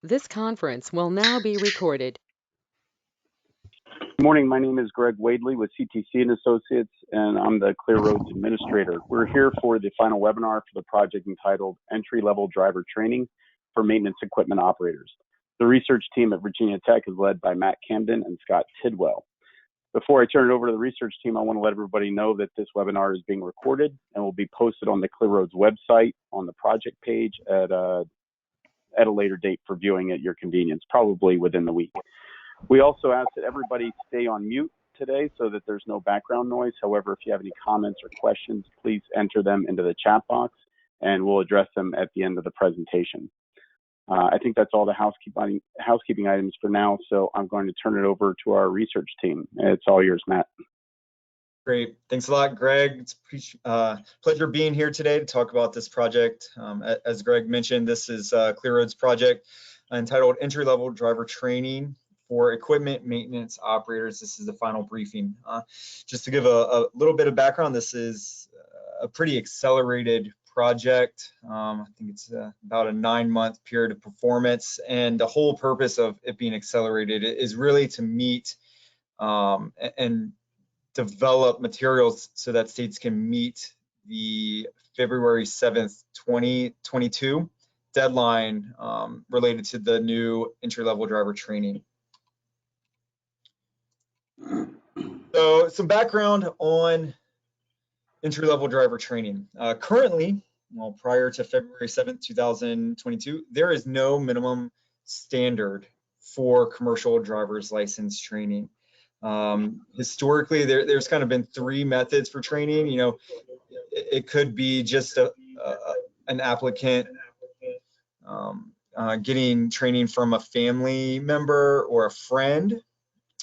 This conference will now be recorded. Good morning. My name is Greg Wadley with CTC and Associates, and I'm the Clear Roads Administrator. We're here for the final webinar for the project entitled Entry-Level Driver Training for Maintenance Equipment Operators. The research team at Virginia Tech is led by Matt Camden and Scott Tidwell. Before I turn it over to the research team, I want to let everybody know that this webinar is being recorded and will be posted on the Clear Roads website on the project page at a later date for viewing at your convenience, probably within the week. We also ask that everybody stay on mute today so that there's no background noise. However, if you have any comments or questions, please enter them into the chat box and we'll address them at the end of the presentation. I think that's all the housekeeping items for now, so I'm going to turn it over to our research team. It's all yours, Matt. Great. Thanks a lot, Greg. It's a pleasure being here today to talk about this project. As Greg mentioned, this is Clear Roads project entitled Entry-Level Driver Training for Equipment Maintenance Operators. This is the final briefing. Just to give a little bit of background, this is a pretty accelerated project. I think it's about a 9-month period of performance, and the whole purpose of it being accelerated is really to meet and develop materials so that states can meet the February 7th, 2022 deadline related to the new entry-level driver training. So some background on entry-level driver training. Currently, well, prior to February 7th, 2022, there is no minimum standard for commercial driver's license training. Historically, there's kind of been 3 methods for training. You know, it could be just an applicant getting training from a family member or a friend,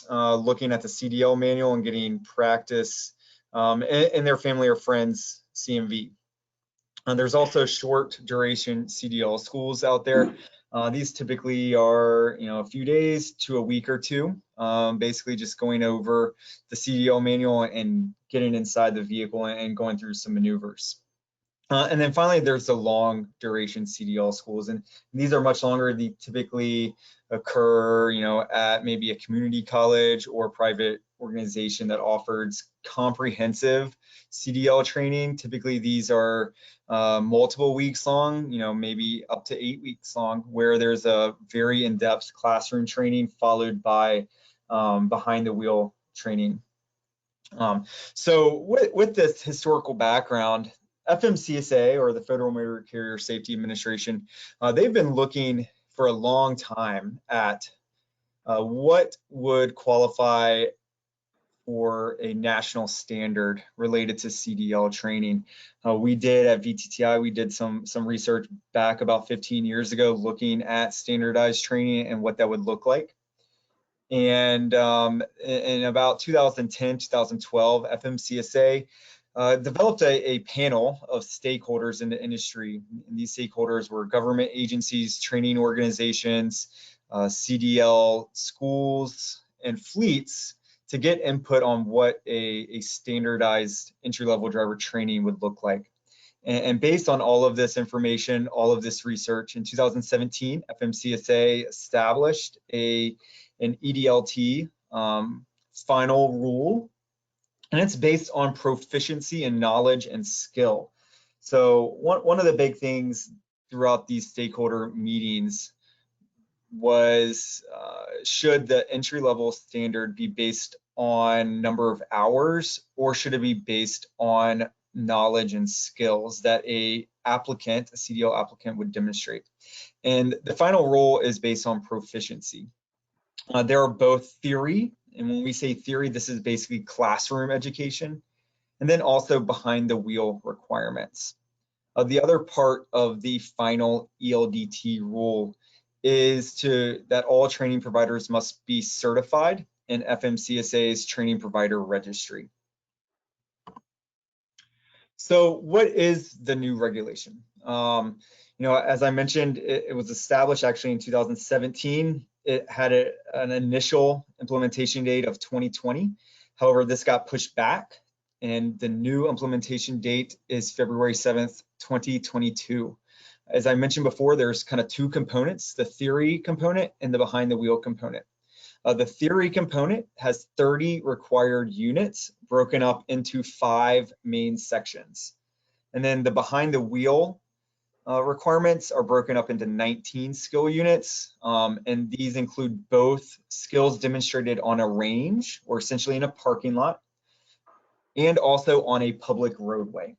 looking at the CDL manual and getting practice in their family or friends CMV. There's also short duration CDL schools out there. These typically are, a few days to a week or 2, basically just going over the CDL manual and getting inside the vehicle and going through some maneuvers. And then finally, there's the long duration CDL schools, and these are much longer. They typically occur, at maybe a community college or private organization that offers comprehensive CDL training. Typically, these are multiple weeks long, maybe up to 8 weeks long, where there's a very in-depth classroom training followed by behind the wheel training. So with this historical background, FMCSA, or the Federal Motor Carrier Safety Administration, they've been looking for a long time at what would qualify for a national standard related to CDL training. We did at VTTI, we did some research back about 15 years ago looking at standardized training and what that would look like. And in about 2010, 2012, FMCSA developed a panel of stakeholders in the industry. And these stakeholders were government agencies, training organizations, CDL schools, and fleets to get input on what a standardized entry-level driver training would look like. And based on all of this information, all of this research, in 2017, FMCSA established an ELDT final rule, and it's based on proficiency in knowledge and skill. So one of the big things throughout these stakeholder meetings was, should the entry-level standard be based on number of hours, or should it be based on knowledge and skills that a CDL applicant would demonstrate? And the final rule is based on proficiency. There are both theory, and when we say theory, this is basically classroom education, and then also behind the wheel requirements. The other part of the final ELDT rule is that all training providers must be certified in FMCSA's training provider registry. So what is the new regulation? As I mentioned, it was established actually in 2017. It had an initial implementation date of 2020. However, this got pushed back, and the new implementation date is February 7th, 2022. As I mentioned before, there's kind of two components, the theory component and the behind the wheel component. The theory component has 30 required units broken up into 5 main sections. And then the behind the wheel requirements are broken up into 19 skill units. And these include both skills demonstrated on a range, or essentially in a parking lot, and also on a public roadway.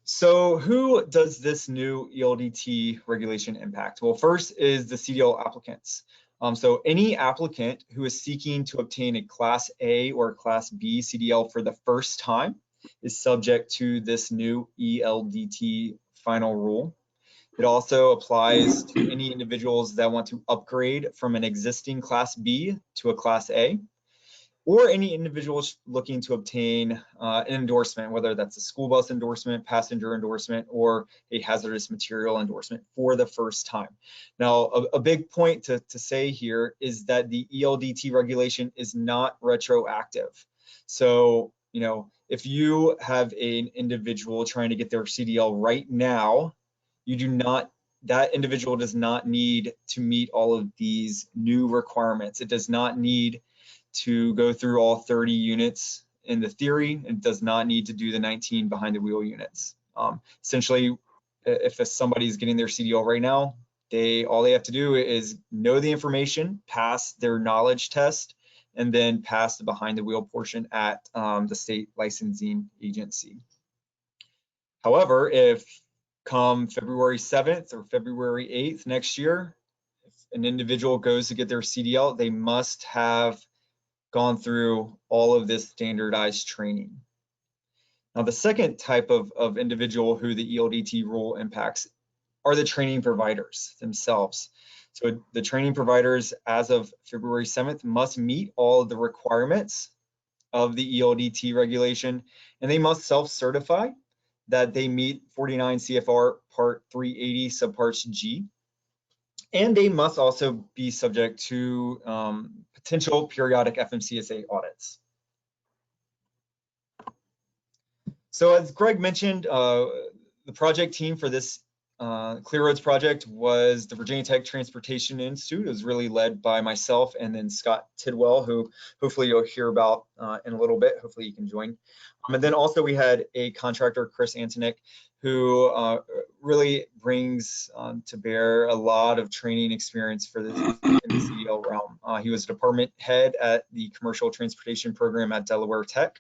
So who does this new ELDT regulation impact? Well, first is the CDL applicants. So any applicant who is seeking to obtain a Class A or Class B CDL for the first time is subject to this new ELDT final rule. It also applies to any individuals that want to upgrade from an existing Class B to a Class A, or any individuals looking to obtain an endorsement, whether that's a school bus endorsement, passenger endorsement, or a hazardous material endorsement for the first time. Now, a big point to say here is that the ELDT regulation is not retroactive. So, if you have an individual trying to get their CDL right now, that individual does not need to meet all of these new requirements. It does not need to go through all 30 units in the theory. It does not need to do the 19 behind the wheel units. Essentially, if somebody's getting their CDL right now, all they have to do is know the information, pass their knowledge test, and then pass the behind the wheel portion at the state licensing agency. However, if come February 7th or February 8th next year, if an individual goes to get their CDL, they must have gone through all of this standardized training. Now, the second type of individual who the ELDT rule impacts are the training providers themselves. So the training providers, as of February 7th, must meet all of the requirements of the ELDT regulation, and they must self-certify that they meet 49 CFR Part 380 subparts G. And they must also be subject to potential periodic FMCSA audits. So as Greg mentioned, the project team for this Clear Roads project was the Virginia Tech Transportation Institute. It was really led by myself and then Scott Tidwell, who hopefully you'll hear about in a little bit. Hopefully you can join. And then also we had a contractor, Chris Antonick, who really brings to bear a lot of training experience for this in the CDL realm. He was a department head at the commercial transportation program at Delaware Tech.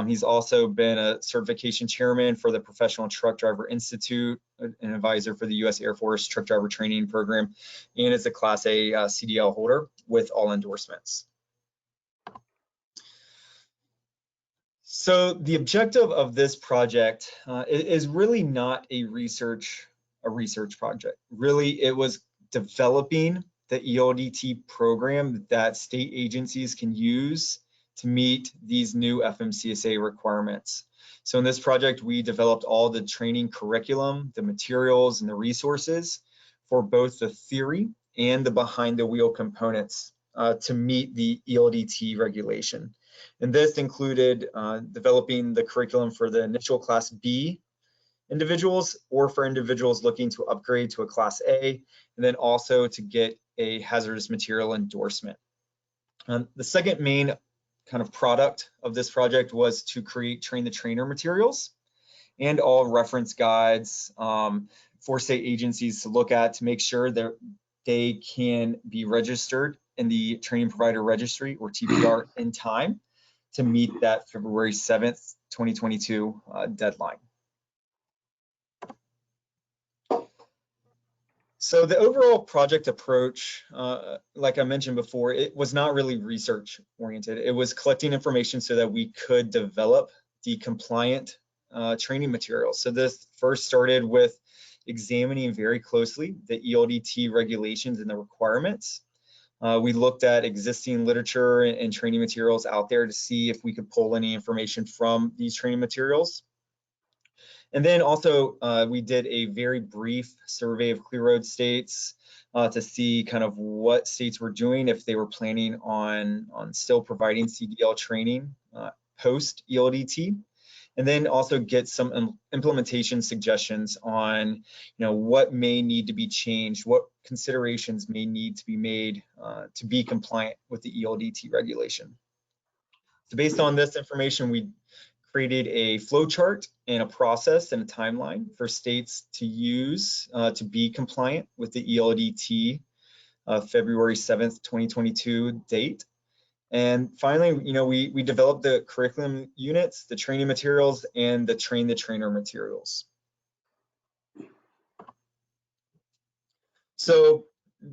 He's also been a certification chairman for the Professional Truck Driver Institute, an advisor for the U.S. Air Force Truck Driver Training Program, and is a Class A CDL holder with all endorsements. So the objective of this project is really not a research project. Really, it was developing the ELDT program that state agencies can use to meet these new FMCSA requirements. So in this project, we developed all the training curriculum, the materials, and the resources for both the theory and the behind the wheel components to meet the ELDT regulation. And this included developing the curriculum for the initial Class B individuals, or for individuals looking to upgrade to a Class A, and then also to get a hazardous material endorsement. The second main kind of product of this project was to create train the trainer materials and all reference guides for state agencies to look at to make sure that they can be registered in the training provider registry, or TPR, in time to meet that February 7th, 2022 deadline. So the overall project approach, like I mentioned before, it was not really research oriented. It was collecting information so that we could develop the compliant training materials. So this first started with examining very closely the ELDT regulations and the requirements. We looked at existing literature and training materials out there to see if we could pull any information from these training materials. And then also we did a very brief survey of Clear Road states to see kind of what states were doing, if they were planning on still providing CDL training post ELDT. and then also get some implementation suggestions on what may need to be changed, what considerations may need to be made to be compliant with the ELDT regulation. So based on this information, we created a flow chart and a process and a timeline for states to use to be compliant with the ELDT February 7th, 2022 date. And finally, we developed the curriculum units, the training materials, and the train the trainer materials. So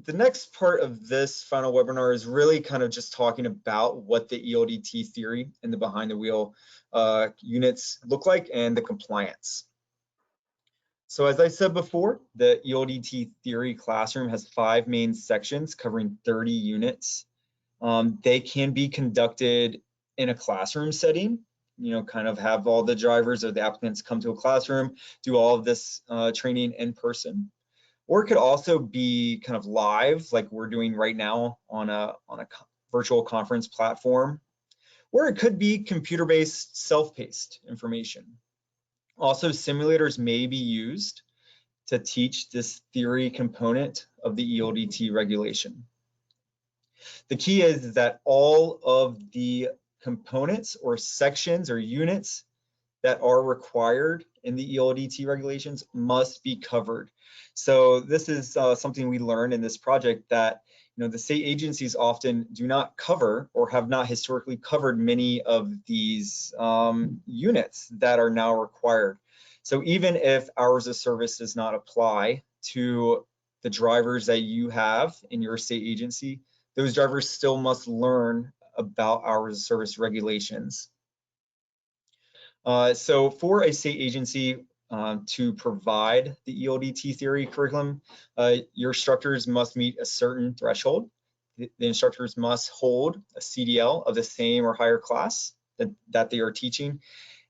the next part of this final webinar is really kind of just talking about what the ELDT theory and the behind the wheel units look like and the compliance. So as I said before, the ELDT theory classroom has 5 main sections covering 30 units. They can be conducted in a classroom setting, kind of have all the drivers or the applicants come to a classroom, do all of this training in person. Or it could also be kind of live, like we're doing right now on a virtual conference platform. Or it could be computer-based, self-paced information. Also, simulators may be used to teach this theory component of the ELDT regulation. The key is that all of the components or sections or units that are required in the ELDT regulations must be covered. So this is something we learned in this project, that the state agencies often do not cover or have not historically covered many of these units that are now required. So even if hours of service does not apply to the drivers that you have in your state agency, those drivers still must learn about hours of service regulations. So for a state agency to provide the ELDT theory curriculum, your instructors must meet a certain threshold. The instructors must hold a CDL of the same or higher class that they are teaching,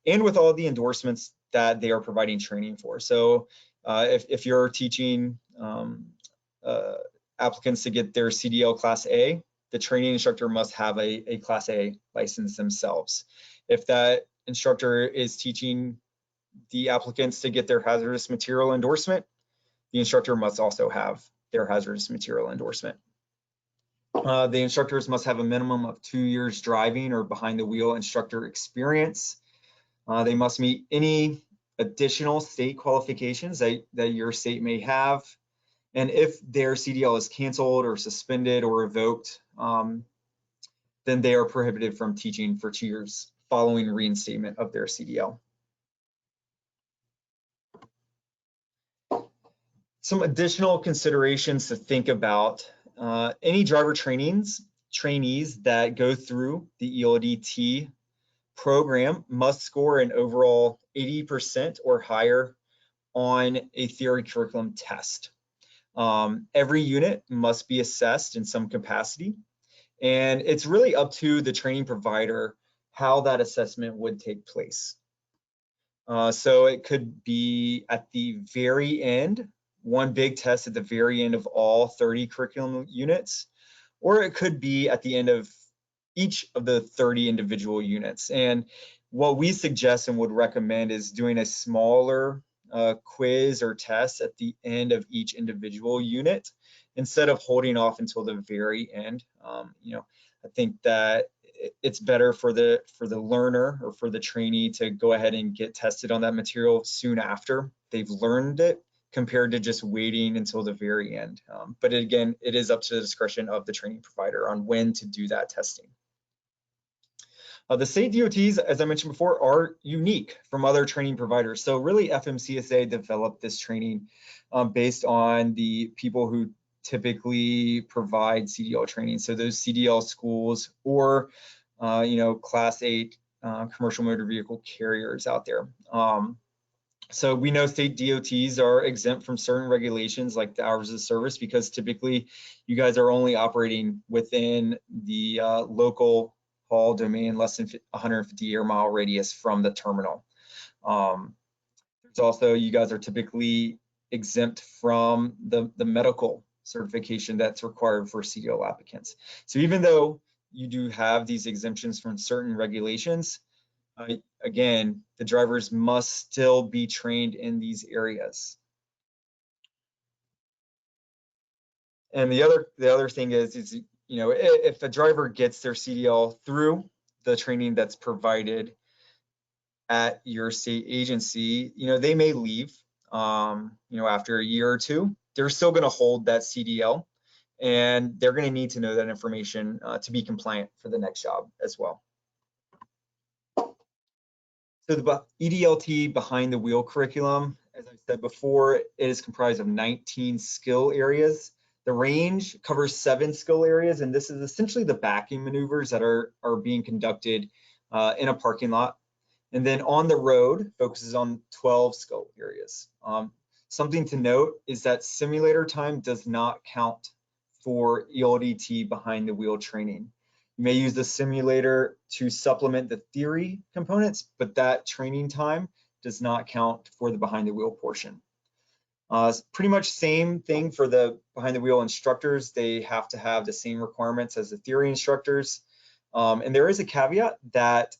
and with all the endorsements that they are providing training for. So if you're teaching applicants to get their CDL Class A, the training instructor must have a Class A license themselves. If that instructor is teaching the applicants to get their hazardous material endorsement, the instructor must also have their hazardous material endorsement. The instructors must have a minimum of 2 years driving or behind the wheel instructor experience. They must meet any additional state qualifications that your state may have. And if their CDL is canceled or suspended or revoked, then they are prohibited from teaching for 2 years following reinstatement of their CDL. Some additional considerations to think about. Any driver trainees that go through the ELDT program must score an overall 80% or higher on a theory curriculum test. Every unit must be assessed in some capacity, and it's really up to the training provider how that assessment would take place. So it could be at the very end, one big test at the very end of all 30 curriculum units, or it could be at the end of each of the 30 individual units. And what we suggest and would recommend is doing a smaller quiz or test at the end of each individual unit instead of holding off until the very end. I think that it's better for the learner or for the trainee to go ahead and get tested on that material soon after they've learned it, compared to just waiting until the very end. But again, it is up to the discretion of the training provider on when to do that testing. The state DOTs, as I mentioned before, are unique from other training providers. So really FMCSA developed this training based on the people who typically provide CDL training. So those CDL schools or, Class 8 commercial motor vehicle carriers out there. So we know state DOTs are exempt from certain regulations like the hours of service, because typically you guys are only operating within the local haul domain less than 150 air mile radius from the terminal. There's also, you guys are typically exempt from the medical certification that's required for CDL applicants. So even though you do have these exemptions from certain regulations, Again, the drivers must still be trained in these areas. And the other thing is you know, if a driver gets their CDL through the training that's provided at your state agency, you know, they may leave, you know, after a year or two. They're still going to hold that CDL, and they're going to need to know that information to be compliant for the next job as well. So the EDLT behind the wheel curriculum, as I said before, it is comprised of 19 skill areas. The range covers 7 skill areas, and this is essentially the backing maneuvers that are being conducted in a parking lot. And then on the road focuses on 12 skill areas. Something to note is that simulator time does not count for ELDT behind the wheel training. You may use the simulator to supplement the theory components, but that training time does not count for the behind the wheel portion. Pretty much same thing for the behind the wheel instructors. They have to have the same requirements as the theory instructors. And there is a caveat that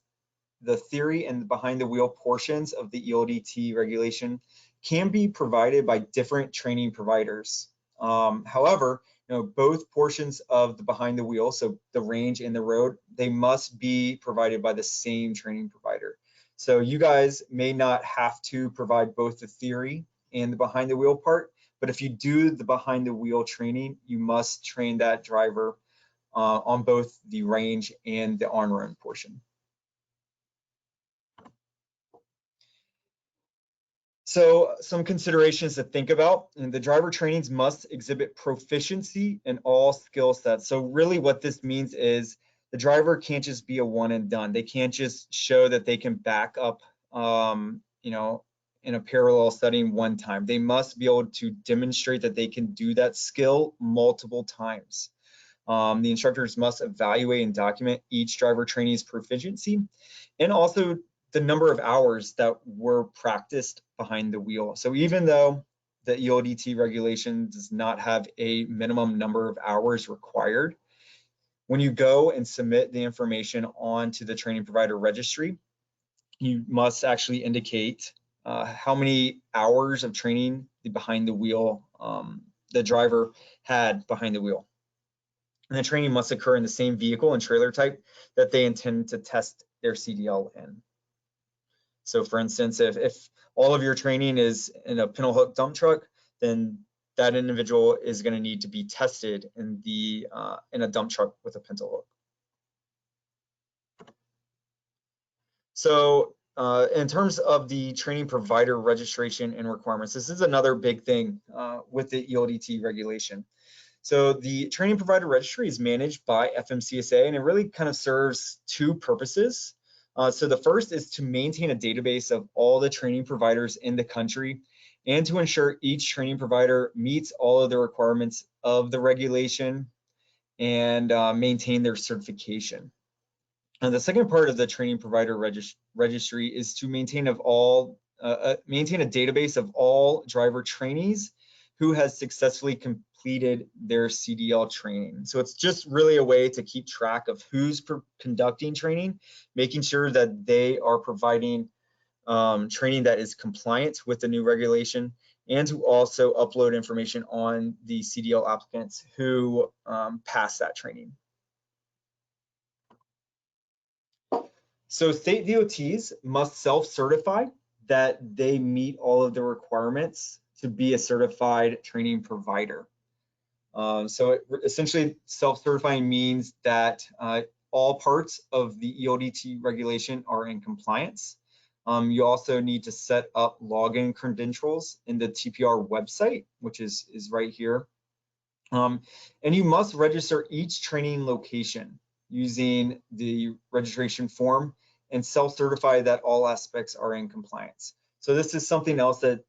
the theory and the behind the wheel portions of the ELDT regulation can be provided by different training providers. However, you know, both portions of the behind the wheel, so the range and the road, they must be provided by the same training provider. So you guys may not have to provide both the theory and the behind the wheel part, but if you do the behind the wheel training, you must train that driver on both the range and the on-road portion. So some considerations to think about, and the driver trainings must exhibit proficiency in all skill sets. So really what this means is the driver can't just be a one and done. They can't just show that they can back up, you know, in a parallel setting one time. They must be able to demonstrate that they can do that skill multiple times. The instructors must evaluate and document each driver trainee's proficiency, and also the number of hours that were practiced behind the wheel. So even though the ELDT regulation does not have a minimum number of hours required, when you go and submit the information onto the training provider registry, you must actually indicate how many hours of training behind the wheel the driver had behind the wheel. And the training must occur in the same vehicle and trailer type that they intend to test their CDL in. So for instance, if all of your training is in a pintle hook dump truck, then that individual is going to need to be tested in a dump truck with a pintle hook. So in terms of the training provider registration and requirements, this is another big thing with the ELDT regulation. So the training provider registry is managed by FMCSA, and it really kind of serves two purposes. So the first is to maintain a database of all the training providers in the country and to ensure each training provider meets all of the requirements of the regulation and maintain their certification. And the second part of the training provider registry is to maintain a database of all driver trainees who has successfully completed their CDL training. So it's just really a way to keep track of who's conducting training, making sure that they are providing training that is compliant with the new regulation, and to also upload information on the CDL applicants who pass that training. So state DOTs must self-certify that they meet all of the requirements to be a certified training provider. So essentially self-certifying means that all parts of the ELDT regulation are in compliance. You also need to set up login credentials in the TPR website, which is right here. And you must register each training location using the registration form and self-certify that all aspects are in compliance. So this is something else that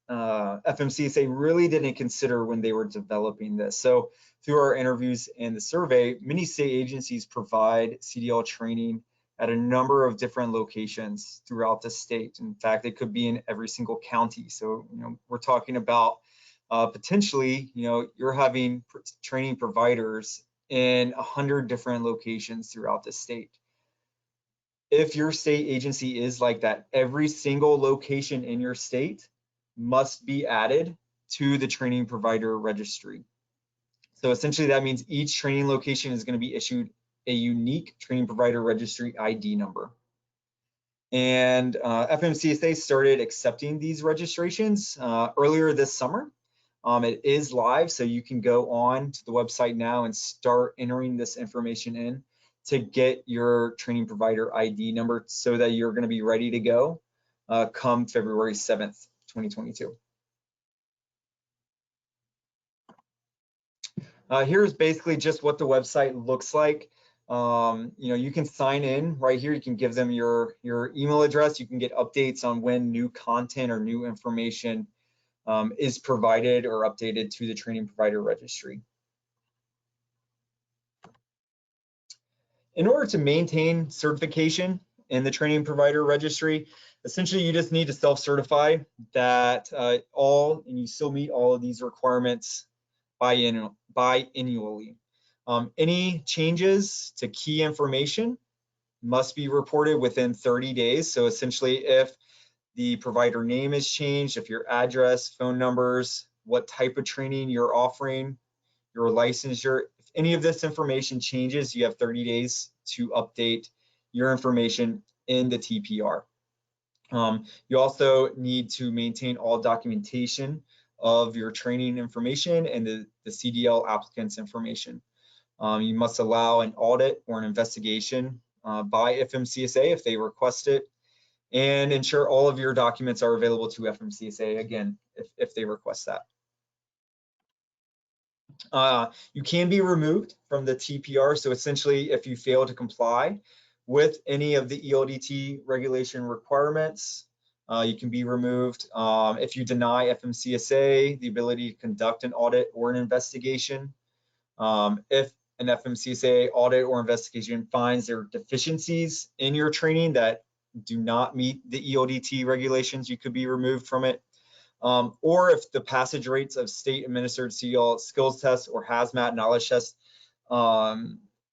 FMCSA really didn't consider when they were developing this. So through our interviews and the survey, many state agencies provide CDL training at a number of different locations throughout the state. In fact, it could be in every single county. So, you know, we're talking about potentially, you know, you're having training providers in 100 different locations throughout the state. if your state agency is like that, every single location in your state must be added to the training provider registry. So essentially that means each training location is going to be issued a unique training provider registry ID number. And FMCSA started accepting these registrations earlier this summer. It is live, so you can go on to the website now and start entering this information in to get your training provider ID number so that you're going to be ready to go come February 7th, 2022. Here's basically just what the website looks like. You can sign in right here. You can give them your email address. You can get updates on when new content or new information is provided or updated to the training provider registry. In order to maintain certification in the training provider registry, essentially you just need to self-certify that and you still meet all of these requirements biannually. Any changes to key information must be reported within 30 days. So essentially, if the provider name is changed, if your address, phone numbers, what type of training you're offering, your licensure, if any of this information changes, you have 30 days to update your information in the TPR. You also need to maintain all documentation of your training information and the CDL applicant's information. You must allow an audit or an investigation by FMCSA if they request it, and ensure all of your documents are available to FMCSA, again, if they request that. You can be removed from the TPR, so essentially if you fail to comply with any of the ELDT regulation requirements, you can be removed. If you deny FMCSA the ability to conduct an audit or an investigation, if an FMCSA audit or investigation finds there are deficiencies in your training that do not meet the ELDT regulations, you could be removed from it. Or if the passage rates of state administered CDL skills tests or hazmat knowledge tests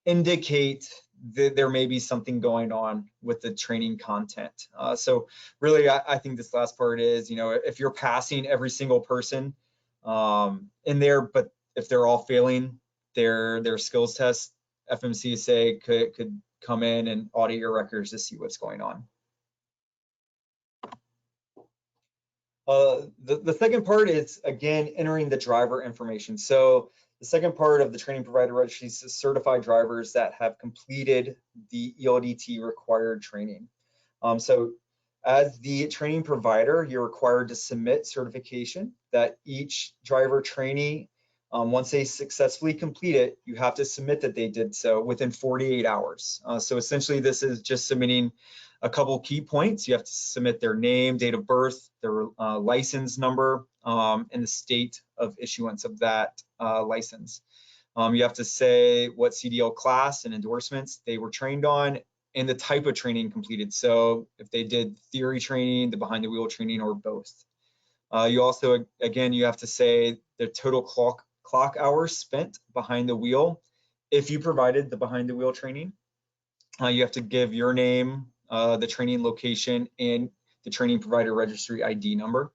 indicate that there may be something going on with the training content. So really, I think this last part is, if you're passing every single person in there, but if they're all failing their skills tests, FMCSA could come in and audit your records to see what's going on. The second part is, again, entering the driver information. So the second part of the training provider registry is to certify drivers that have completed the ELDT required training. So as the training provider, you're required to submit certification that each driver trainee, once they successfully complete it, you have to submit that they did so within 48 hours. So essentially, this is just submitting a couple key points. You have to submit their name, date of birth, their license number, and the state of issuance of that license. You have to say what CDL class and endorsements they were trained on and the type of training completed. So if they did theory training, the behind the wheel training, or both. You also, again, you have to say the total clock hours spent behind the wheel if you provided the behind the wheel training. You have to give your name, the training location, and the training provider registry ID number.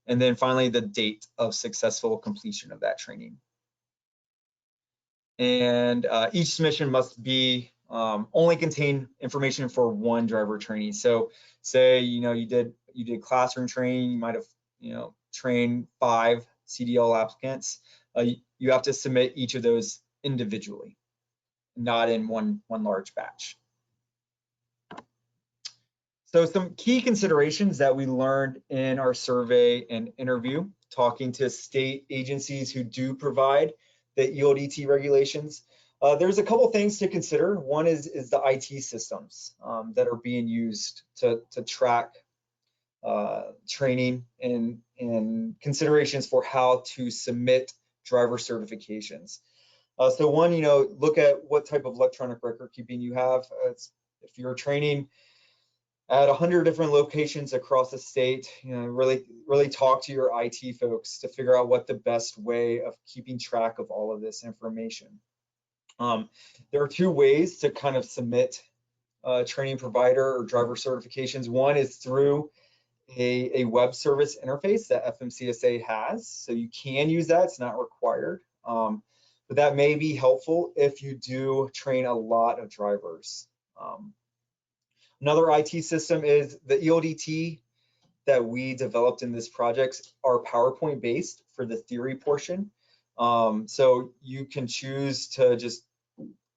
And then finally, the date of successful completion of that training. And each submission must be only contain information for one driver trainee. So say, you did classroom training, you might have, trained 5 CDL applicants. You have to submit each of those individually, not in one large batch. So some key considerations that we learned in our survey and interview, talking to state agencies who do provide the ELDT regulations. There's a couple things to consider. One is the IT systems that are being used to track training and considerations for how to submit driver certifications. So one, look at what type of electronic record keeping you have. If you're training at 100 different locations across the state, really talk to your IT folks to figure out what the best way of keeping track of all of this information. There are 2 ways to kind of submit training provider or driver certifications. One is through a web service interface that FMCSA has. So you can use that, it's not required. But that may be helpful if you do train a lot of drivers. Another IT system is the ELDT that we developed in this project are PowerPoint based for the theory portion. So you can choose to just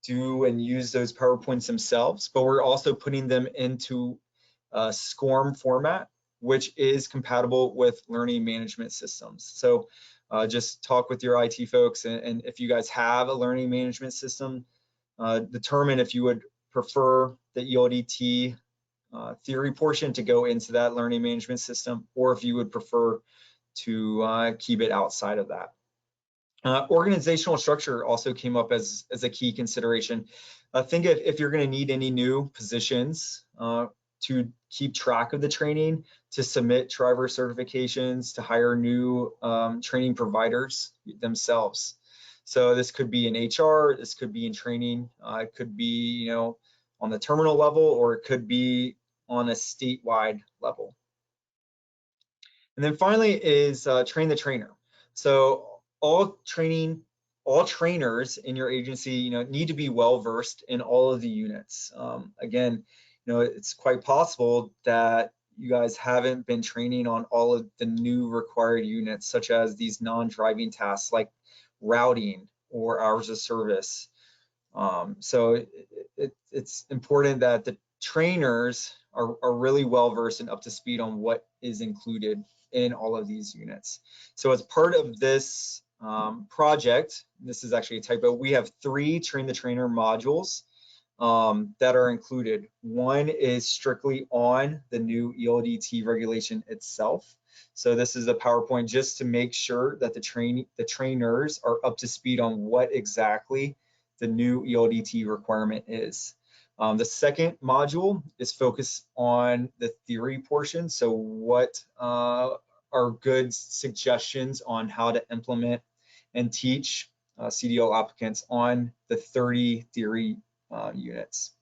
do and use those PowerPoints themselves, but we're also putting them into a SCORM format, which is compatible with learning management systems. So just talk with your IT folks, and if you guys have a learning management system, determine if you would prefer the ELDT theory portion to go into that learning management system, or if you would prefer to keep it outside of that. Organizational structure also came up as a key consideration. Think if you're going to need any new positions to keep track of the training, to submit driver certifications, to hire new training providers themselves. So this could be in HR, this could be in training, it could be, on the terminal level, or it could be on a statewide level. And then finally is train the trainer. So all trainers in your agency, need to be well versed in all of the units. Again, it's quite possible that you guys haven't been training on all of the new required units, such as these non-driving tasks like routing or hours of service. So it's important that the trainers are really well versed and up to speed on what is included in all of these units. So as part of this project, this is actually a typo, we have 3 train the trainer modules that are included. One is strictly on the new ELDT regulation itself. So this is a PowerPoint just to make sure that the trainers are up to speed on what exactly the new ELDT requirement is. The second module is focused on the theory portion. So what are good suggestions on how to implement and teach CDL applicants on the 30 theory units.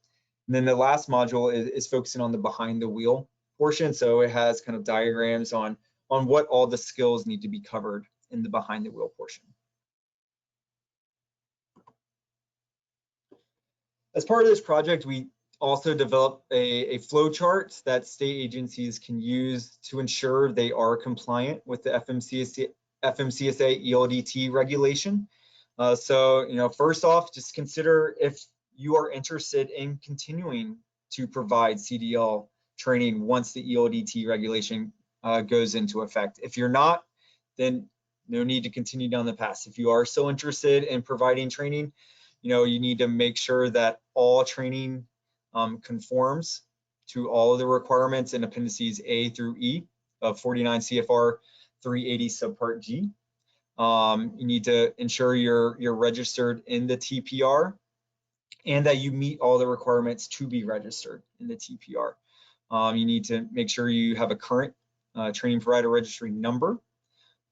And then the last module is focusing on the behind the wheel portion. So it has kind of diagrams on what all the skills need to be covered in the behind the wheel portion. As part of this project, we also developed a flow chart that state agencies can use to ensure they are compliant with the FMCSA ELDT regulation. So, first off, just consider if you are interested in continuing to provide CDL training once the ELDT regulation goes into effect. If you're not, then no need to continue down the path. If you are still interested in providing training, you need to make sure that all training conforms to all of the requirements in appendices A through E of 49 CFR 380 subpart G. You need to ensure you're registered in the TPR and that you meet all the requirements to be registered in the TPR. You need to make sure you have a current training provider registry number,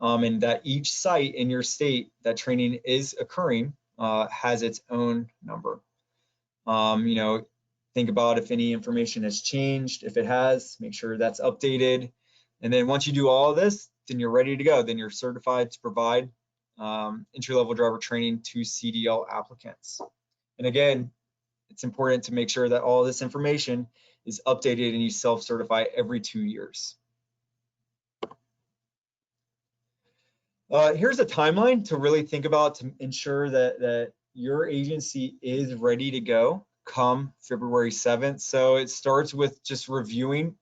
and that each site in your state that training is occurring has its own number. Think about if any information has changed. If it has, make sure that's updated. And then once you do all of this, then you're ready to go. Then you're certified to provide entry-level driver training to CDL applicants. And again, it's important to make sure that all this information is updated and you self-certify every 2 years. Here's a timeline to really think about to ensure that your agency is ready to go come February 7th. So it starts with just reviewing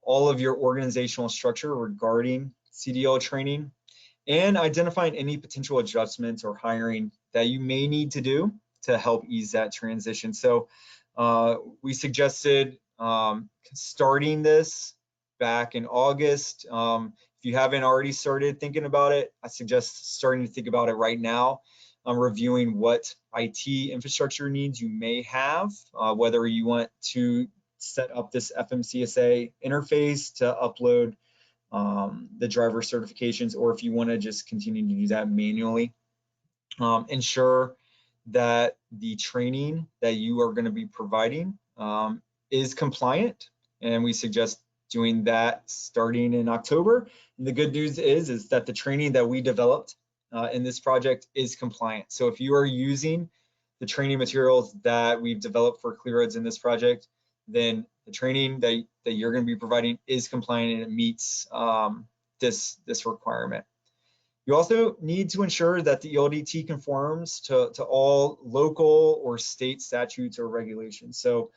all of your organizational structure regarding CDL training and identifying any potential adjustments or hiring that you may need to do to help ease that transition. So we suggested starting this back in August. If you haven't already started thinking about it, I suggest starting to think about it right now. Reviewing what IT infrastructure needs you may have, whether you want to set up this FMCSA interface to upload the driver certifications, or if you want to just continue to do that manually. Ensure that the training that you are going to be providing is compliant, and we suggest doing that starting in October. And the good news is that the training that we developed in this project is compliant. So if you are using the training materials that we've developed for Clear Roads in this project, then the training that you're going to be providing is compliant and it meets this requirement. You also need to ensure that the ELDT conforms to all local or state statutes or regulations. So,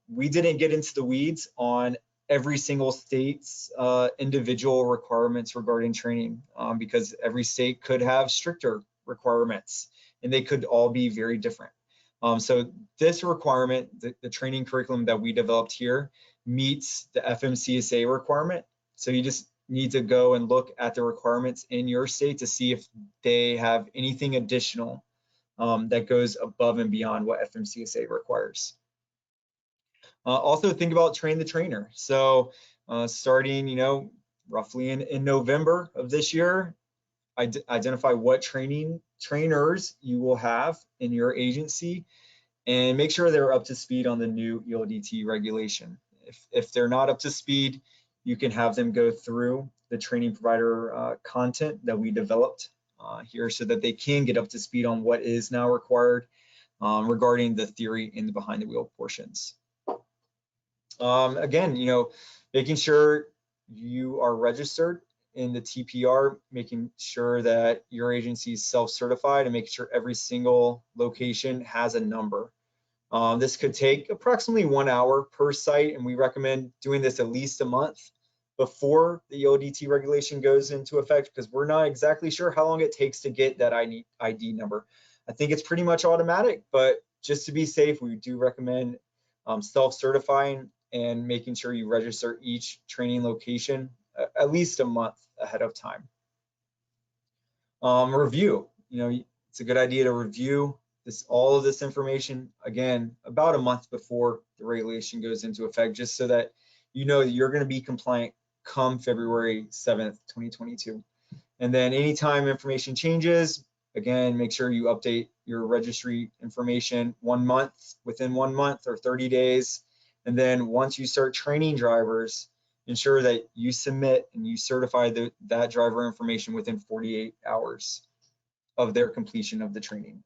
we didn't get into the weeds on every single state's individual requirements regarding training because every state could have stricter requirements and they could all be very different. So this requirement, the training curriculum that we developed here, meets the FMCSA requirement. So you just need to go and look at the requirements in your state to see if they have anything additional that goes above and beyond what FMCSA requires. Also think about train the trainer. So starting, roughly in November of this year, identify what trainers you will have in your agency and make sure they're up to speed on the new ELDT regulation. If they're not up to speed, you can have them go through the training provider content that we developed here so that they can get up to speed on what is now required regarding the theory and the behind the wheel portions. Again, making sure you are registered in the TPR, making sure that your agency is self-certified and making sure every single location has a number. This could take approximately 1 hour per site, and we recommend doing this at least a month before the ELDT regulation goes into effect because we're not exactly sure how long it takes to get that ID number. I think it's pretty much automatic, but just to be safe, we do recommend self-certifying and making sure you register each training location at least a month ahead of time. Review, it's a good idea to review all of this information again about a month before the regulation goes into effect, just so that that you're going to be compliant come February 7th, 2022. And then anytime information changes, again, make sure you update your registry information within 1 month or 30 days. And then once you start training drivers, ensure that you submit and you certify that driver information within 48 hours of their completion of the training.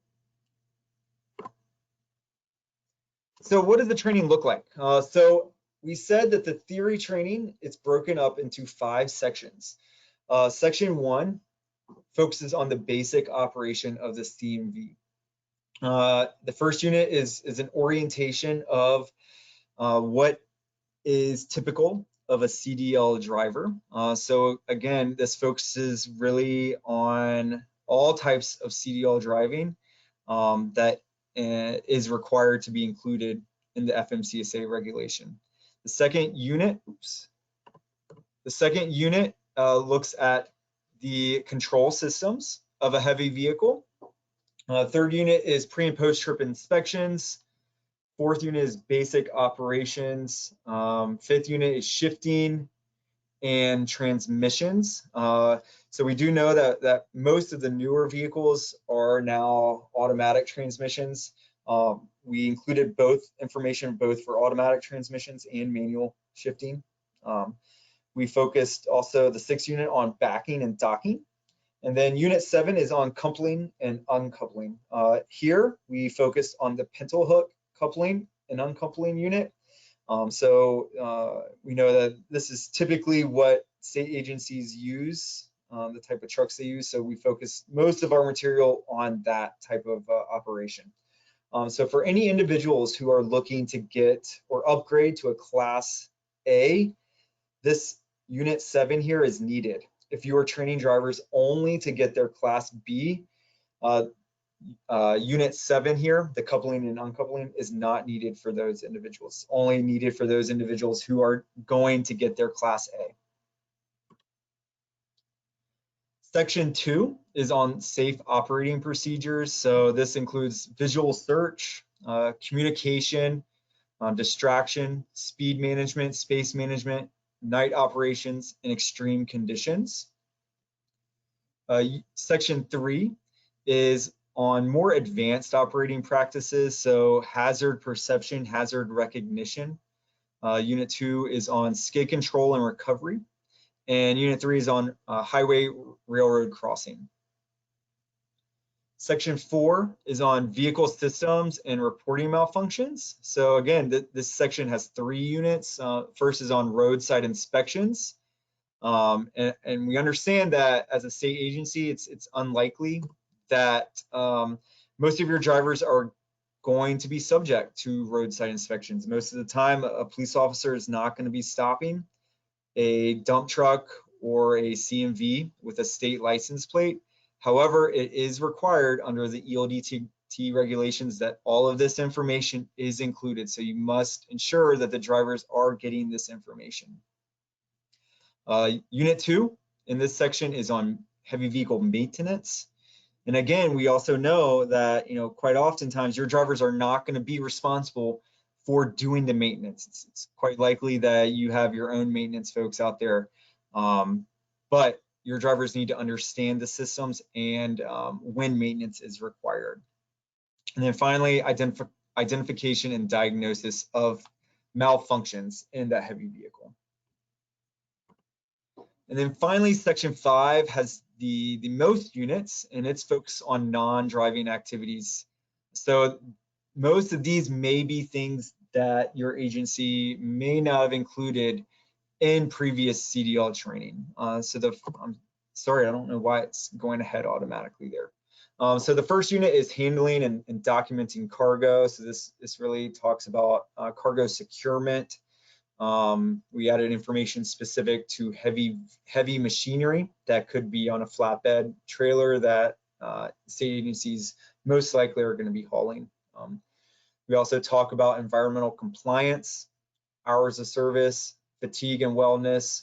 So what does the training look like? So we said that the theory training is broken up into 5 sections. Section 1 focuses on the basic operation of the CMV. The first unit is an orientation of what is typical of a CDL driver. So again, this focuses really on all types of CDL driving that is required to be included in the FMCSA regulation. The second unit looks at the control systems of a heavy vehicle. Third unit is pre and post trip inspections. Fourth unit is basic operations. Fifth unit is shifting and transmissions. So we do know that most of the newer vehicles are now automatic transmissions. We included information both for automatic transmissions and manual shifting. We focused also the 6th unit on backing and docking. And then unit 7 is on coupling and uncoupling. Here we focused on the pintle hook coupling and uncoupling unit. So we know that this is typically what state agencies use, the type of trucks they use. So we focus most of our material on that type of operation. So for any individuals who are looking to get or upgrade to a Class A, this unit 7 here is needed. If you are training drivers only to get their Class B, unit 7 here, the coupling and uncoupling, is not needed for those individuals. Only needed for those individuals who are going to get their Class A. Section 2 is on safe operating procedures. So this includes visual search, communication, distraction, speed management, space management, night operations, and extreme conditions. Section 3 is on more advanced operating practices, so hazard perception, hazard recognition. Unit 2 is on skid control and recovery, and Unit 3 is on highway railroad crossing. Section 4 is on vehicle systems and reporting malfunctions. So again, this section has 3 units. First is on roadside inspections. And we understand that as a state agency, it's unlikely that most of your drivers are going to be subject to roadside inspections. Most of the time, a police officer is not going to be stopping a dump truck or a CMV with a state license plate. However, it is required under the ELDT regulations that all of this information is included. So you must ensure that the drivers are getting this information. Unit 2 in this section is on heavy vehicle maintenance. And again, we also know that, quite oftentimes your drivers are not going to be responsible for doing the maintenance. It's quite likely that you have your own maintenance folks out there, but your drivers need to understand the systems and when maintenance is required. And then finally, identification and diagnosis of malfunctions in that heavy vehicle. And then finally, section 5 has the most units, and it's focused on non-driving activities. So most of these may be things that your agency may not have included in previous CDL training. I'm sorry, I don't know why it's going ahead automatically there. So the first unit is handling and documenting cargo. So this really talks about cargo securement. We added information specific to heavy machinery that could be on a flatbed trailer that state agencies most likely are going to be hauling. We also talk about environmental compliance, hours of service, fatigue and wellness,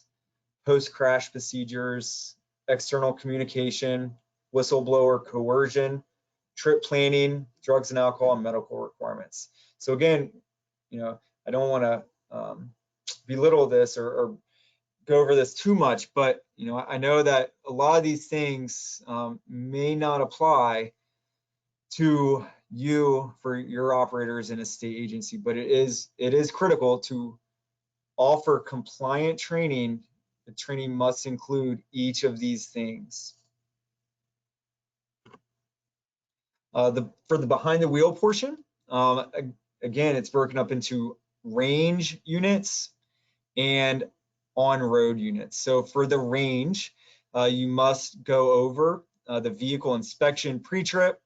post-crash procedures, external communication, whistleblower coercion, trip planning, drugs and alcohol, and medical requirements. So again, I don't want to belittle this or go over this too much, but I know that a lot of these things may not apply to you for your operators in a state agency, but it is critical to offer compliant training. The training must include each of these things. For the behind the wheel portion, again, it's broken up into range units and on-road units. So for the range, you must go over the vehicle inspection pre-trip,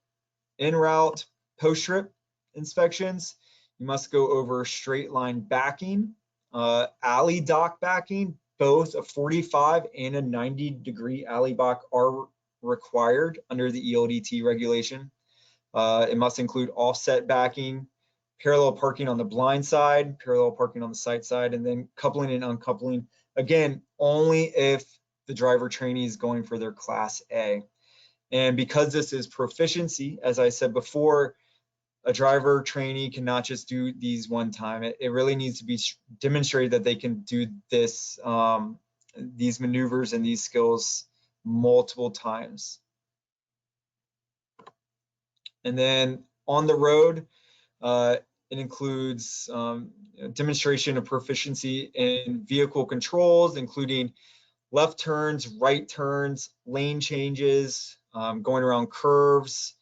en route, post-trip inspections. You must go over straight line backing, alley dock backing. Both a 45 and a 90-degree alley dock are required under the ELDT regulation. It must include offset backing, parallel parking on the blind side, parallel parking on the sight side, and then coupling and uncoupling. Again, only if the driver trainee is going for their Class A. And because this is proficiency, as I said before, a driver trainee cannot just do these one time. It really needs to be demonstrated that they can do this, these maneuvers and these skills multiple times. And then on the road, it includes demonstration of proficiency in vehicle controls, including left turns, right turns, lane changes, going around curves,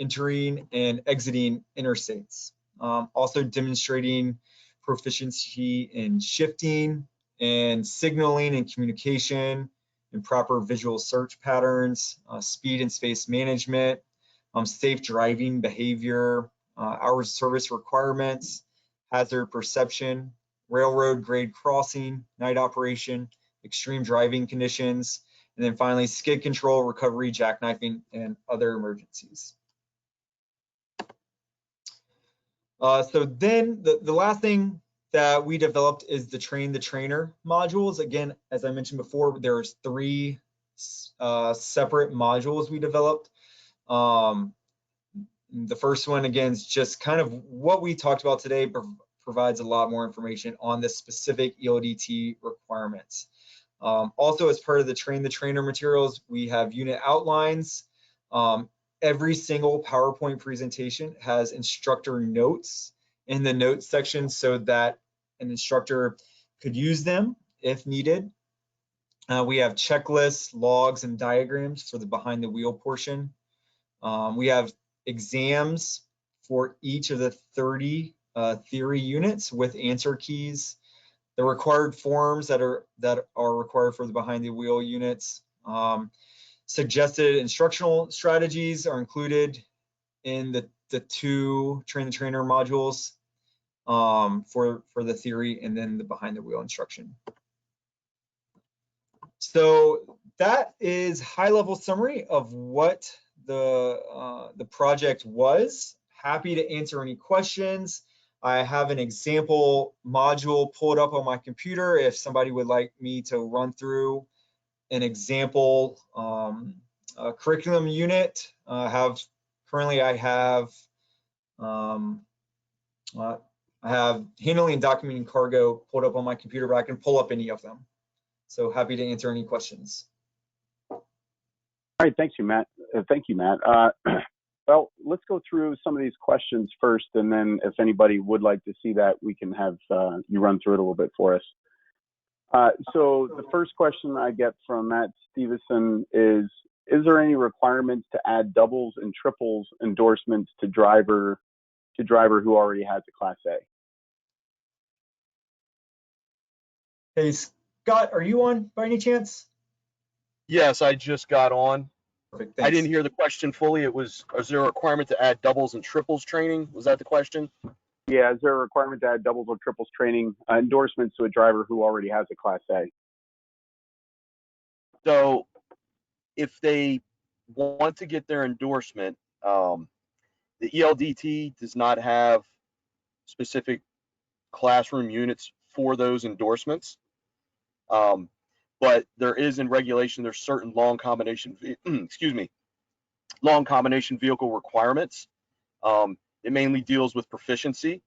entering and exiting interstates. Also demonstrating proficiency in shifting and signaling and communication, and proper visual search patterns, speed and space management, safe driving behavior, hours of service requirements, hazard perception, railroad grade crossing, night operation, extreme driving conditions, and then finally skid control, recovery, jackknifing, and other emergencies. So then the last thing that we developed is the train the trainer modules. Again, as I mentioned before, there's 3 separate modules we developed. The first one, again, is just kind of what we talked about today, provides a lot more information on the specific ELDT requirements. Also, as part of the train the trainer materials, we have unit outlines, every single PowerPoint presentation has instructor notes in the notes section so that an instructor could use them if needed. We have checklists, logs, and diagrams for the behind the wheel portion. We have exams for each of the 30 theory units with answer keys. The required forms that are required for the behind the wheel units. Suggested instructional strategies are included in the two train the trainer modules for the theory and then the behind the wheel instruction. So that is high level summary of what the project was. Happy to answer any questions. I have an example module pulled up on my computer if somebody would like me to run through an example curriculum unit. Currently I have handling and documenting cargo pulled up on my computer, but I can pull up any of them. So happy to answer any questions. All right, thank you, Matt. Well, let's go through some of these questions first, and then if anybody would like to see that, we can have you run through it a little bit for us. So the first question I get from Matt Stevenson is there any requirements to add doubles and triples endorsements to driver who already has a Class A? Hey, Scott, are you on by any chance? Yes, I just got on. Perfect, I didn't hear the question fully. Is there a requirement to add doubles and triples training? Was that the question? Yeah, is there a requirement to add doubles or triples training endorsements to a driver who already has a Class A? So if they want to get their endorsement, the ELDT does not have specific classroom units for those endorsements. But there is in regulation, there's certain long combination vehicle requirements. It mainly deals with proficiency,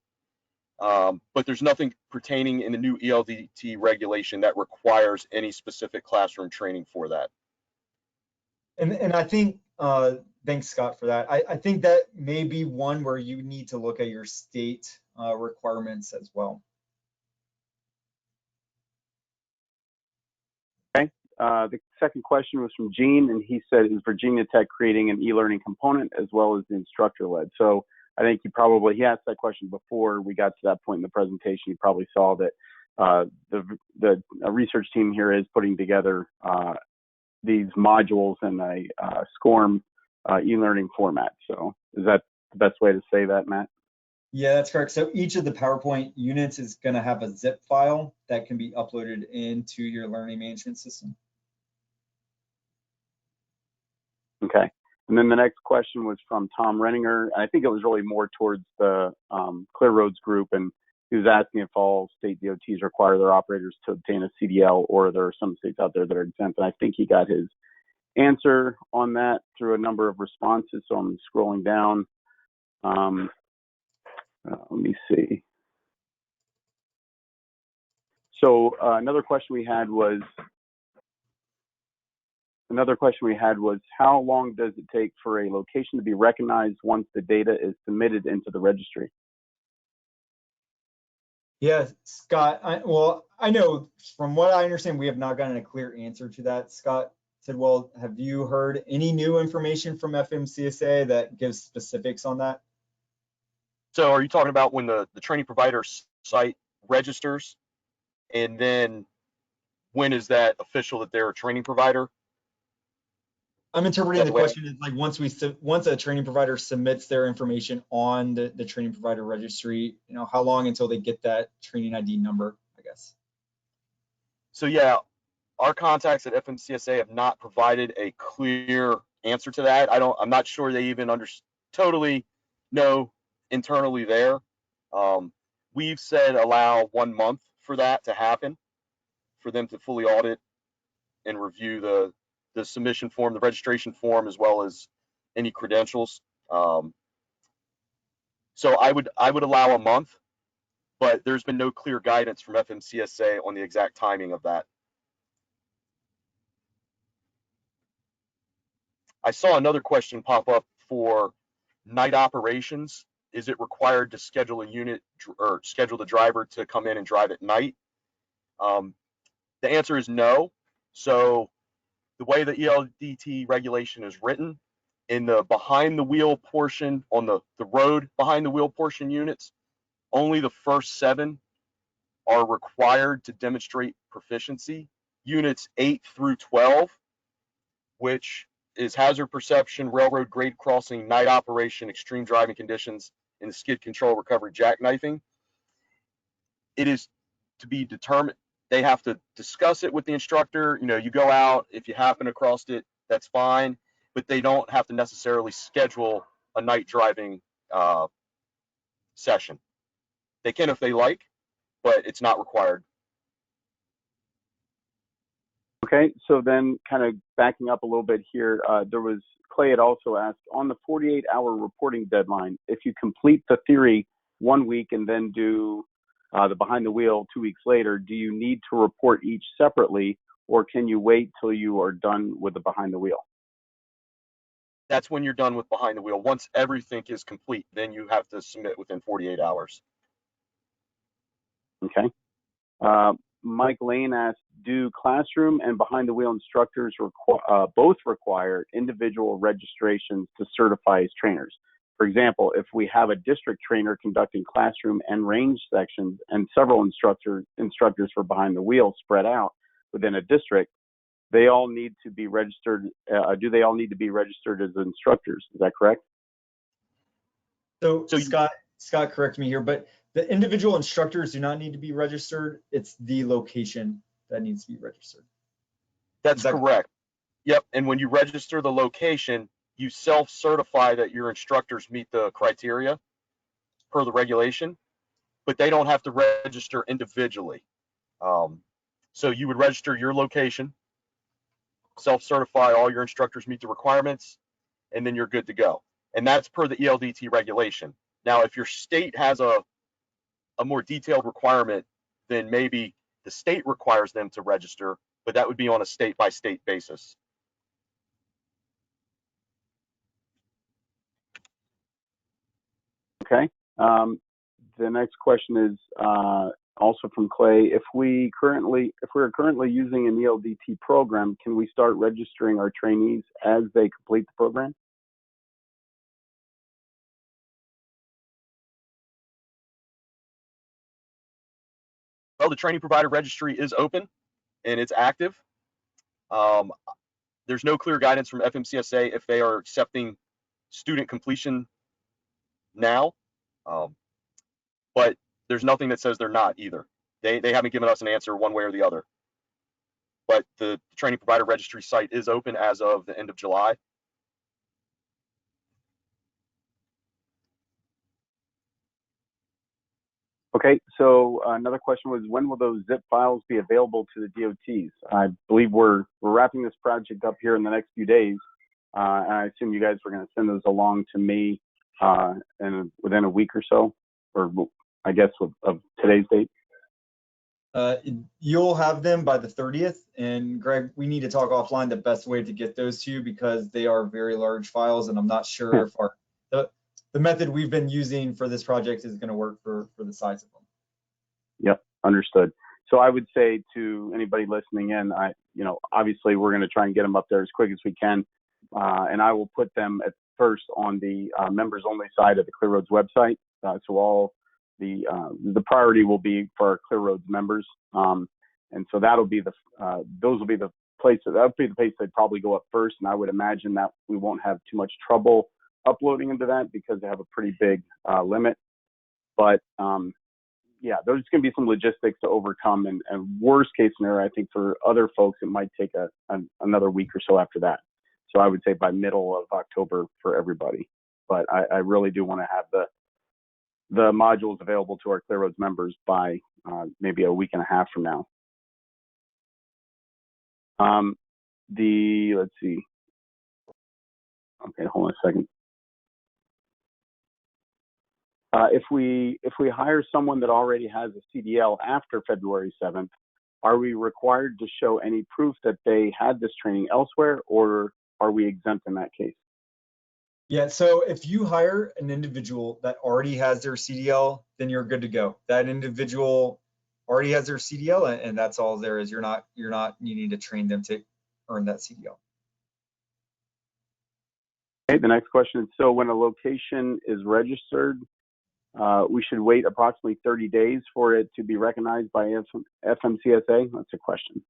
but there's nothing pertaining in the new ELDT regulation that requires any specific classroom training for that. And I think, thanks Scott for that. I think that may be one where you need to look at your state requirements as well. Okay. The second question was from Gene, and he said, is Virginia Tech creating an e-learning component as well as the instructor-led? So I think he asked that question before we got to that point in the presentation. You probably saw that the research team here is putting together these modules in a SCORM e-learning format. So is that the best way to say that, Matt? Yeah, that's correct. So each of the PowerPoint units is going to have a zip file that can be uploaded into your learning management system. Okay. And then the next question was from Tom Renninger. I think it was really more towards the Clear Roads group, and he was asking if all state DOTs require their operators to obtain a CDL, or there are some states out there that are exempt. And I think he got his answer on that through a number of responses. So I'm scrolling down. Let me see. So another question we had was how long does it take for a location to be recognized once the data is submitted into the registry? Yeah, Scott, I know from what I understand, we have not gotten a clear answer to that. Scott said, well, have you heard any new information from FMCSA that gives specifics on that? So are you talking about when the training provider site registers, and then when is that official that they're a training provider? I'm interpreting the question as like once a training provider submits their information on the training provider registry, how long until they get that training ID number, I guess. So yeah, our contacts at FMCSA have not provided a clear answer to that. I'm not sure they even totally know internally there. We've said allow 1 month for that to happen, for them to fully audit and review the submission form, the registration form, as well as any credentials. So I would allow a month, but there's been no clear guidance from FMCSA on the exact timing of that. I saw another question pop up for night operations, is it required to schedule a unit or schedule the driver to come in and drive at night? The answer is no. So the way the ELDT regulation is written, in the behind the wheel portion, on the road behind the wheel portion units, only the first 7 are required to demonstrate proficiency. Units 8 through 12, which is hazard perception, railroad grade crossing, night operation, extreme driving conditions, and skid control recovery jackknifing, it is to be determined. They have to discuss it with the instructor. You know, you go out, if you happen across it, that's fine, but they don't have to necessarily schedule a night driving session. They can if they like, but it's not required. Okay, so then kind of backing up a little bit here, Clay had also asked, on the 48-hour reporting deadline, if you complete the theory 1 week and then do the behind the wheel 2 weeks later, do you need to report each separately, or can you wait till you are done with the behind the wheel? That's when you're done with behind the wheel. Once everything is complete, then you have to submit within 48 hours. Okay. Mike Lane asked, do classroom and behind the wheel instructors both require individual registrations to certify as trainers? For example, if we have a district trainer conducting classroom and range sections and several instructors for behind the wheel spread out within a district, they all need to be registered. Do they all need to be registered as instructors? Is that correct? So Scott, correct me here, but the individual instructors do not need to be registered. It's the location that needs to be registered. That's correct. Yep. And when you register the location, you self-certify that your instructors meet the criteria per the regulation, but they don't have to register individually. So you would register your location, self-certify all your instructors meet the requirements, and then you're good to go. And that's per the ELDT regulation. Now, if your state has a more detailed requirement, then maybe the state requires them to register, but that would be on a state-by-state basis. Okay. The next question is also from Clay. If we're currently using an ELDT program, can we start registering our trainees as they complete the program? Well, the training provider registry is open and it's active. There's no clear guidance from FMCSA if they are accepting student completion now, but there's nothing that says they're not either. They haven't given us an answer one way or the other. But the training provider registry site is open as of the end of July. Okay, so another question was, when will those zip files be available to the DOTs? I believe we're wrapping this project up here in the next few days, and I assume you guys were going to send those along to me within a week or so, or I guess of today's date. You'll have them by the 30th, and Greg, we need to talk offline the best way to get those to you because they are very large files, and I'm not sure if the method we've been using for this project is going to work for the size of them. Yep, understood. So I would say to anybody listening in, obviously we're going to try and get them up there as quick as we can, and I will put them at first on the members only side of the Clear Roads website. So all the priority will be for our Clear Roads members, and so that'll be those will be the places. That'll be the place they'd probably go up first, and I would imagine that we won't have too much trouble uploading into that because they have a pretty big limit. But yeah, there's going to be some logistics to overcome, and worst case scenario, I think for other folks, it might take another week or so after that. So I would say by middle of October for everybody. But I really do want to have the modules available to our Clear Roads members by maybe a week and a half from now. Let's see. Okay, hold on a second. If we hire someone that already has a CDL after February 7th, are we required to show any proof that they had this training elsewhere, or are we exempt in that case? Yeah, so if you hire an individual that already has their CDL, then you're good to go. That individual already has their CDL, and that's all there is. You're not needing to train them to earn that CDL. Okay, the next question is, so when a location is registered, we should wait approximately 30 days for it to be recognized by FMCSA? That's a question.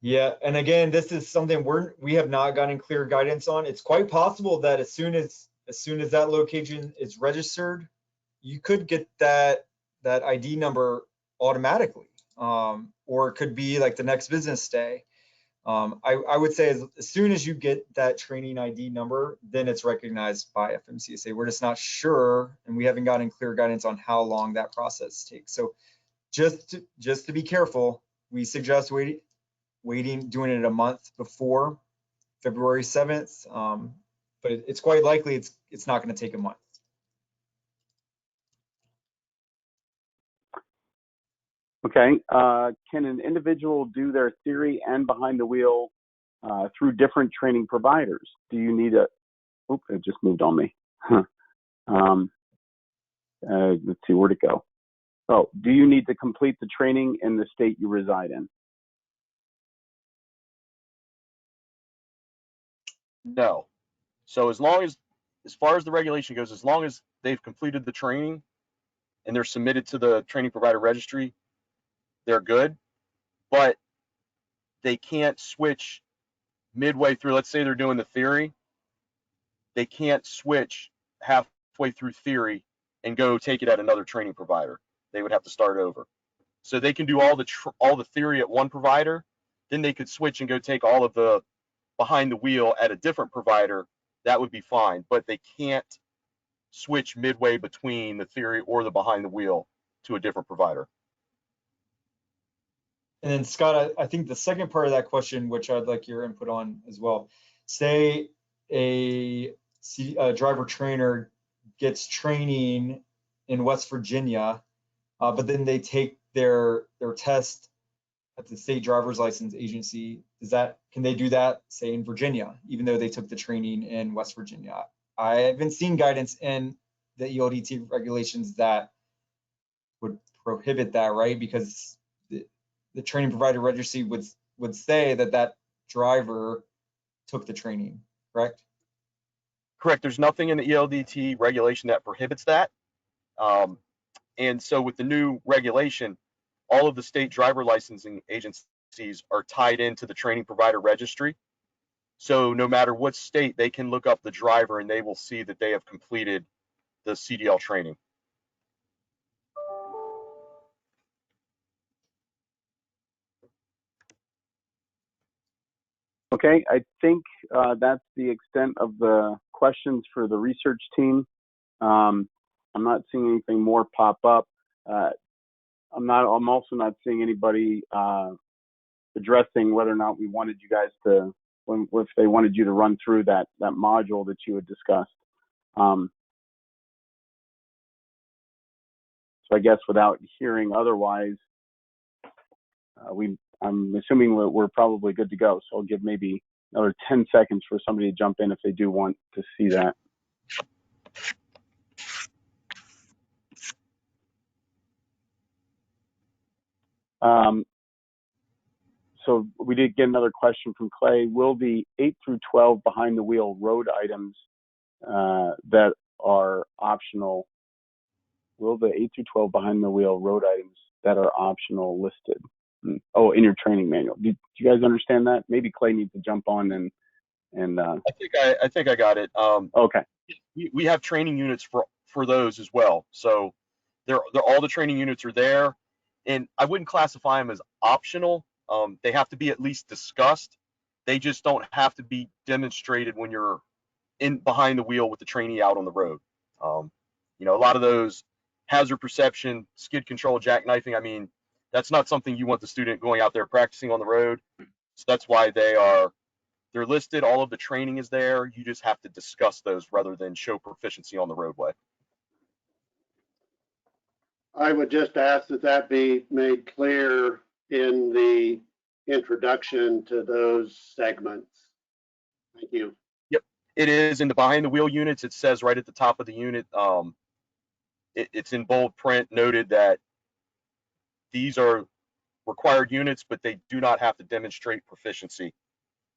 Yeah, and again, this is something we have not gotten clear guidance on. It's quite possible that as soon as that location is registered, you could get that ID number automatically, or it could be like the next business day. I would say as soon as you get that training ID number, then it's recognized by FMCSA. We're just not sure, and we haven't gotten clear guidance on how long that process takes. So just to be careful, we suggest doing it a month before February 7th, but it's quite likely it's not going to take a month. Okay, can an individual do their theory and behind the wheel through different training providers? Do you need a, oops, it just moved on me. Let's see, where'd it go? Oh, do you need to complete the training in the state you reside in? No. So as far as the regulation goes, as long as they've completed the training and they're submitted to the training provider registry, they're good. But they can't switch midway through. Let's say they're doing the theory. They can't switch halfway through theory and go take it at another training provider. They would have to start over. So they can do all the theory at one provider, then they could switch and go take all of the behind the wheel at a different provider. That would be fine, but they can't switch midway between the theory or the behind the wheel to a different provider. And then Scott, I think the second part of that question, which I'd like your input on as well, say a driver trainer gets training in West Virginia, but then they take their test at the state driver's license agency. Can they do that, say in Virginia, even though they took the training in West Virginia? I haven't seen guidance in the ELDT regulations that would prohibit that, right? Because the training provider registry would say that driver took the training, correct? Correct. There's nothing in the ELDT regulation that prohibits that. And so with the new regulation, all of the state driver licensing agencies are tied into the training provider registry. So no matter what state, they can look up the driver and they will see that they have completed the CDL training. Okay, I think that's the extent of the questions for the research team. I'm not seeing anything more pop up. I'm also not seeing anybody addressing whether or not we wanted you guys to, if they wanted you to run through that module that you had discussed. So I guess without hearing otherwise, I'm assuming we're probably good to go. So I'll give maybe another 10 seconds for somebody to jump in if they do want to see that. So we did get another question from Clay. Will the 8 through 12 behind the wheel road items that are optional, will the 8 through 12 behind the wheel road items that are optional listed? Oh, in your training manual. Do you guys understand that? Maybe Clay needs to jump on and I think I got it. Okay. We have training units for those as well. So they're all the training units are there, and I wouldn't classify them as optional. They have to be at least discussed. They just don't have to be demonstrated when you're in behind the wheel with the trainee out on the road. A lot of those hazard perception, skid control, jackknifing. I mean, that's not something you want the student going out there practicing on the road. So that's why they're listed. All of the training is there. You just have to discuss those rather than show proficiency on the roadway. I would just ask that be made clear in the introduction to those segments. Thank you. Yep. It is in the behind the wheel units. It says right at the top of the unit, it's in bold print noted that these are required units, but they do not have to demonstrate proficiency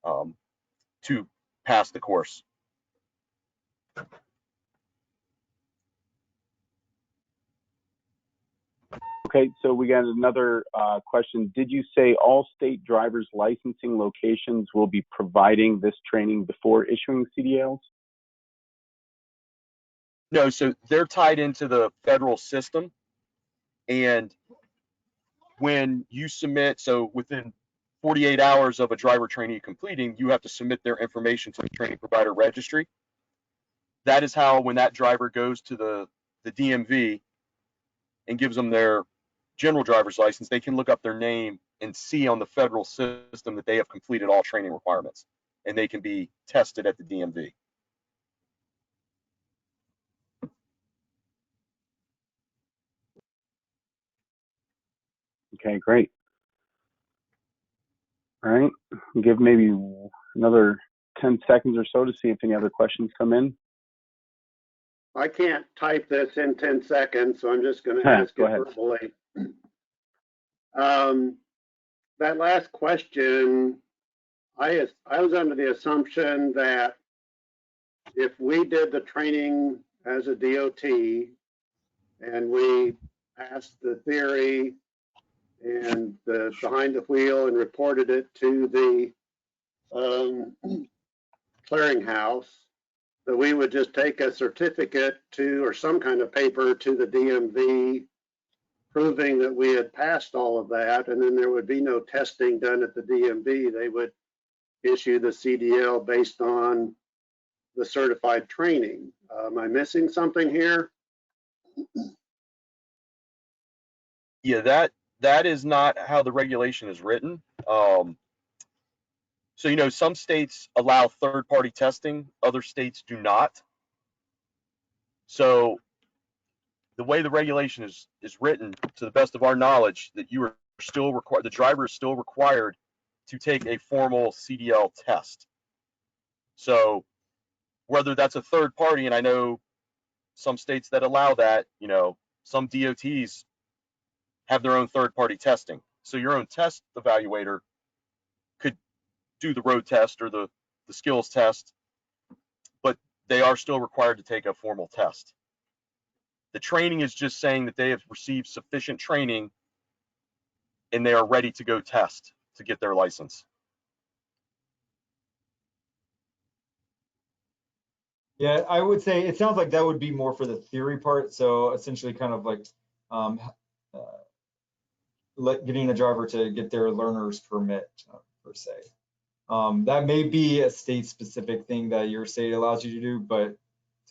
to pass the course. Okay, so we got another question. Did you say all state drivers licensing locations will be providing this training before issuing CDLs? No, so they're tied into the federal system, and when you submit, so within 48 hours of a driver trainee completing, you have to submit their information to the training provider registry. That is how, when that driver goes to the DMV and gives them their general driver's license, they can look up their name and see on the federal system that they have completed all training requirements, and they can be tested at the DMV. Okay, great. All right, give maybe another 10 seconds or so to see if any other questions come in. I can't type this in 10 seconds, so I'm just going to ask Go it ahead. verbally. That last question, I was under the assumption that if we did the training as a DOT and we passed the theory and the behind the wheel and reported it to the clearinghouse, that we would just take a certificate to, or some kind of paper to the DMV proving that we had passed all of that, and then there would be no testing done at the DMV. They would issue the CDL based on the certified training. Am I missing something here? Yeah, that is not how the regulation is written. So, you know, some states allow third-party testing, other states do not. So the way the regulation is written, to the best of our knowledge, that you are still required, the driver is still required to take a formal CDL test. So whether that's a third party, and I know some states that allow that, you know, some DOTs have their own third party testing. So your own test evaluator could do the road test or the skills test, but they are still required to take a formal test. The training is just saying that they have received sufficient training and they are ready to go test to get their license. Yeah, I would say it sounds like that would be more for the theory part. So essentially kind of like getting a driver to get their learner's permit per se. That may be a state specific thing that your state allows you to do, but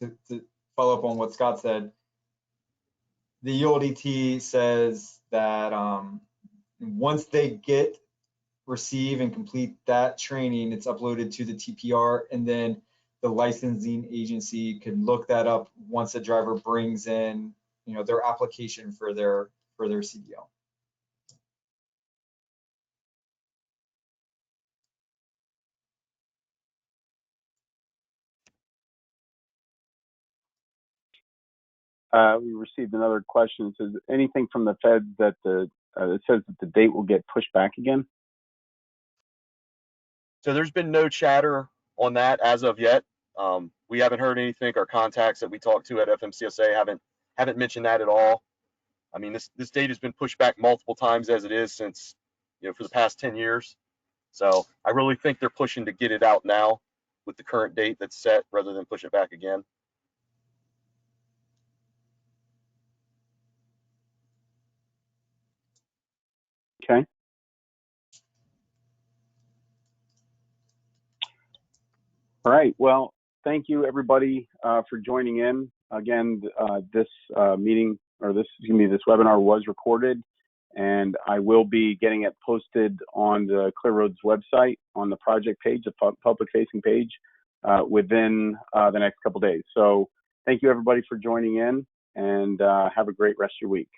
to follow up on what Scott said, the ELDT says that once they receive and complete that training, it's uploaded to the TPR, and then the licensing agency can look that up once a driver brings in, you know, their application for their CDL. We received another question. It says anything from the Fed that it says that the date will get pushed back again? So there's been no chatter on that as of yet. We haven't heard anything. Our contacts that we talked to at FMCSA haven't mentioned that at all. I mean, this date has been pushed back multiple times as it is since, you know, for the past 10 years. So I really think they're pushing to get it out now with the current date that's set rather than push it back again. Okay. All right. Well, thank you everybody for joining in. Again, this meeting, or this webinar was recorded, and I will be getting it posted on the ClearRoads website on the project page, the public-facing page, within the next couple days. So thank you everybody for joining in, and have a great rest of your week.